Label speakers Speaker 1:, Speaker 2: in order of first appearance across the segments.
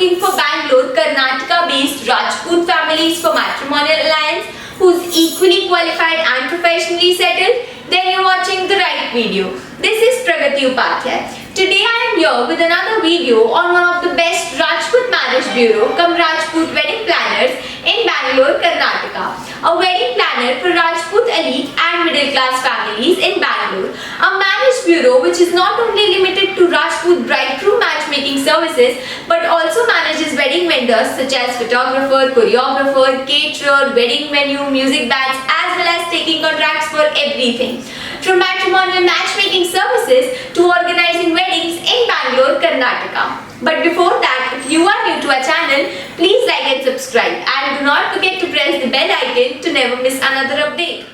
Speaker 1: looking for Bangalore, Karnataka-based Rajput families for matrimonial alliance who's equally qualified and professionally settled, then you're watching the right video. This is Pragati Upadhyay. Today I am here with another video on one of the best Rajput marriage bureau cum Rajput wedding planners in Bangalore, Karnataka. A wedding planner for Rajput elite and middle class families in Bangalore. A marriage bureau which is not only limited to Rajput bridegroom matchmaking services but also manages wedding vendors such as photographer, choreographer, caterer, wedding venue, music bands, as well as taking contracts for everything. From matrimonial matchmaking services to organizing weddings in Bangalore, Karnataka. But before that, if you are new to our channel, please like and subscribe, and do not forget to press the bell icon to never miss another update.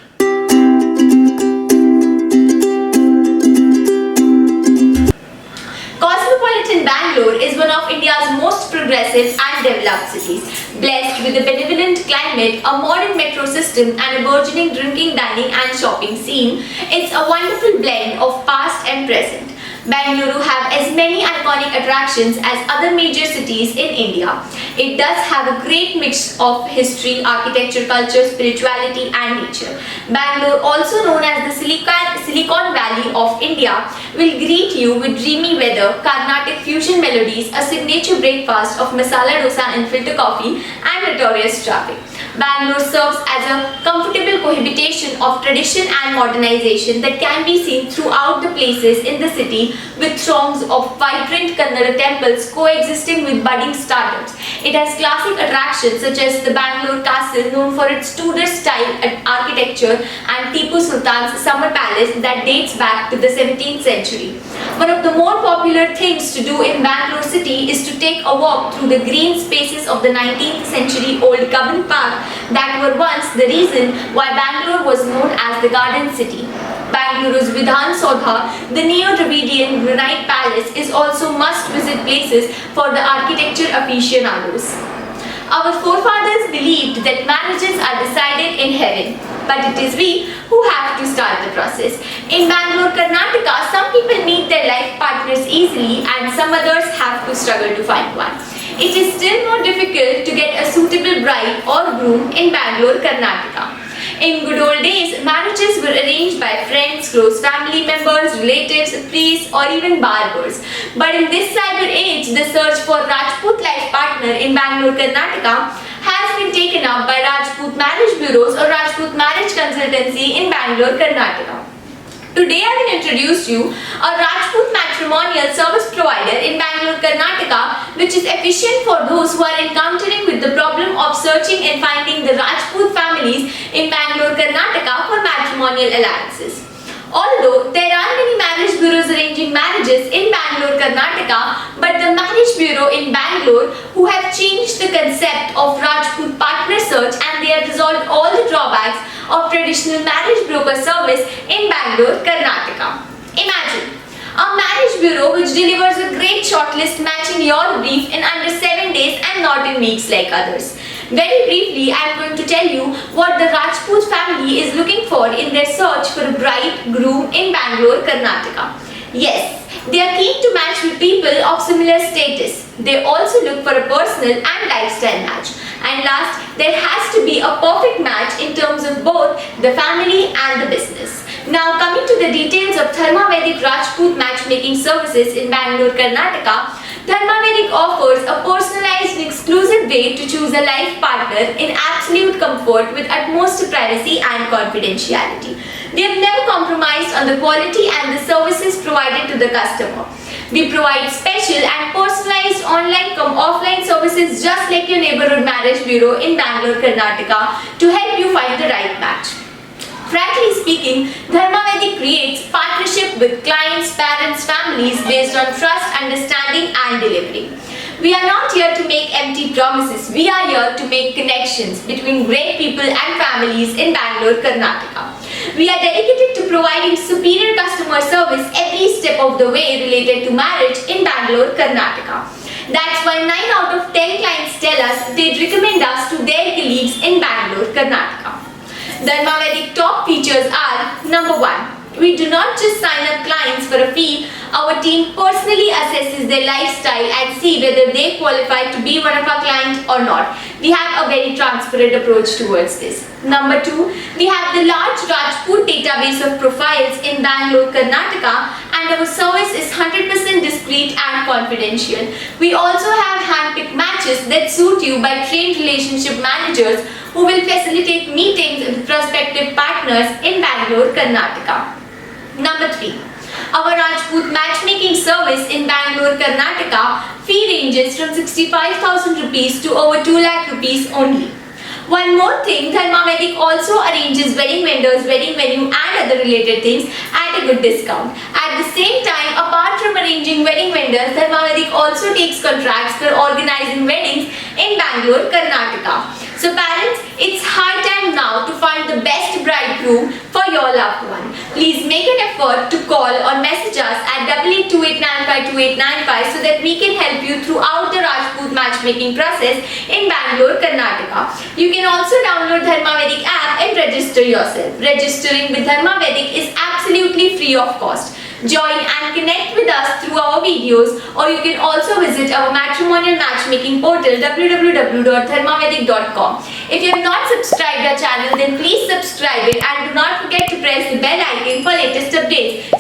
Speaker 1: Cosmopolitan Bangalore is one of India's most progressive and developed cities. Blessed with a benevolent climate, a modern metro system and a burgeoning drinking, dining and shopping scene, it's a wonderful blend of past and present. Bangalore have as many iconic attractions as other major cities in India. It does have a great mix of history, architecture, culture, spirituality and nature. Bangalore, also known as the Silicon Valley of India, will greet you with dreamy weather, Carnatic fusion melodies, a signature breakfast of masala dosa and filter coffee and notorious traffic. Bangalore serves as a comfortable cohabitation of tradition and modernization that can be seen throughout the places in the city, with throngs of vibrant Kannada temples coexisting with budding startups. It has classic attractions such as the Bangalore Castle, known for its Tudor style architecture, and Tipu Sultan's summer palace that dates back to the 17th century. One of the more popular things to do in Bangalore city is to take a walk through the green spaces of the 19th century old Cubbon Park that were once the reason why Bangalore was known as the Garden City. Bangaluru's Vidhan Saudha, the Neo-Dravidian granite palace, is also must-visit places for the architecture aficionados. Our forefathers believed that marriages are decided in heaven, but it is we who have to start the process. In Bangalore, Karnataka, some people meet their life partners easily and some others have to struggle to find one. It is still more difficult to get a suitable bride or groom in Bangalore, Karnataka. In good old days, marriages were arranged by friends, close family members, relatives, priests or even barbers. But in this cyber age, the search for Rajput life partner in Bangalore, Karnataka has been taken up by Rajput marriage bureaus or Rajput marriage consultancy in Bangalore, Karnataka. Today I will introduce you a Rajput matrimonial service provider in Bangalore, Karnataka, which is efficient for those who are encountering with the problem of searching and finding the Rajput families in Bangalore, Karnataka for matrimonial alliances. Although there are many marriage bureaus arranging marriages in Bangalore, Karnataka, but the marriage bureau in Bangalore who have changed the concept of Rajput partner search and they have resolved all the drawbacks of traditional marriage broker service in Bangalore, Karnataka. Imagine a marriage bureau which delivers a great shortlist matching your brief in under 7 days and not in weeks like others. Very briefly, I am going to tell you what the Rajput family is looking for in their search for a bride groom in Bangalore, Karnataka. Yes, they are keen to match with people of similar status. They also look for a personal and lifestyle match. And last, there has to be a perfect match in terms of both the family and the business. Now coming to the details of Dharma Vedic Rajput matchmaking services in Bangalore, Karnataka, Dharma Vedic offers a personalized and exclusive way to choose a life partner in absolute comfort with utmost privacy and confidentiality. They have never compromised on the quality and the services provided to the customer. We provide special and personalized online cum offline services just like your neighborhood marriage bureau in Bangalore, Karnataka to help you find the right match. Frankly speaking, Dharma Vedic creates partnership with clients, parents, families based on trust, understanding and delivery. We are not here to make empty promises. We are here to make connections between great people and families in Bangalore, Karnataka. We are dedicated to providing superior customer service every step of the way related to marriage in Bangalore, Karnataka. That's why 9 out of 10 clients tell us they'd recommend us to their colleagues in Bangalore, Karnataka. Dharma Vedic top features are: number 1. We do not just sign up clients for a fee Our team personally assesses their lifestyle and see whether they qualify to be one of our clients or not. We have a very transparent approach towards this. Number 2, we have the large Rajput database of profiles in Bangalore, Karnataka, and our service is 100% discreet and confidential. We also have hand-picked matches that suit you by trained relationship managers who will facilitate meetings with prospective partners in Bangalore, Karnataka. Number 3, our Rajput matchmaking service in Bangalore, Karnataka fee ranges from 65,000 rupees to over 2 lakh rupees only. One more thing, Dharma Vedic also arranges wedding vendors, wedding venue and other related things at a good discount. At the same time, apart from arranging wedding vendors, Dharma Vedic also takes contracts for organizing weddings in Bangalore, Karnataka. So parents, it's high time now to find the best bridegroom for your loved one. Please make an effort to call or message us at 8828952895 so that we can help you throughout the Rajput matchmaking process in Bangalore, Karnataka. You can also download Dharma Vedic app and register yourself. Registering with Dharma Vedic is absolutely free of cost. Join and connect with us through our videos, or you can also visit our matrimonial matchmaking portal www.dharmavedic.com. If you have not subscribed our channel, then please subscribe it and do not forget to press the bell icon for latest updates.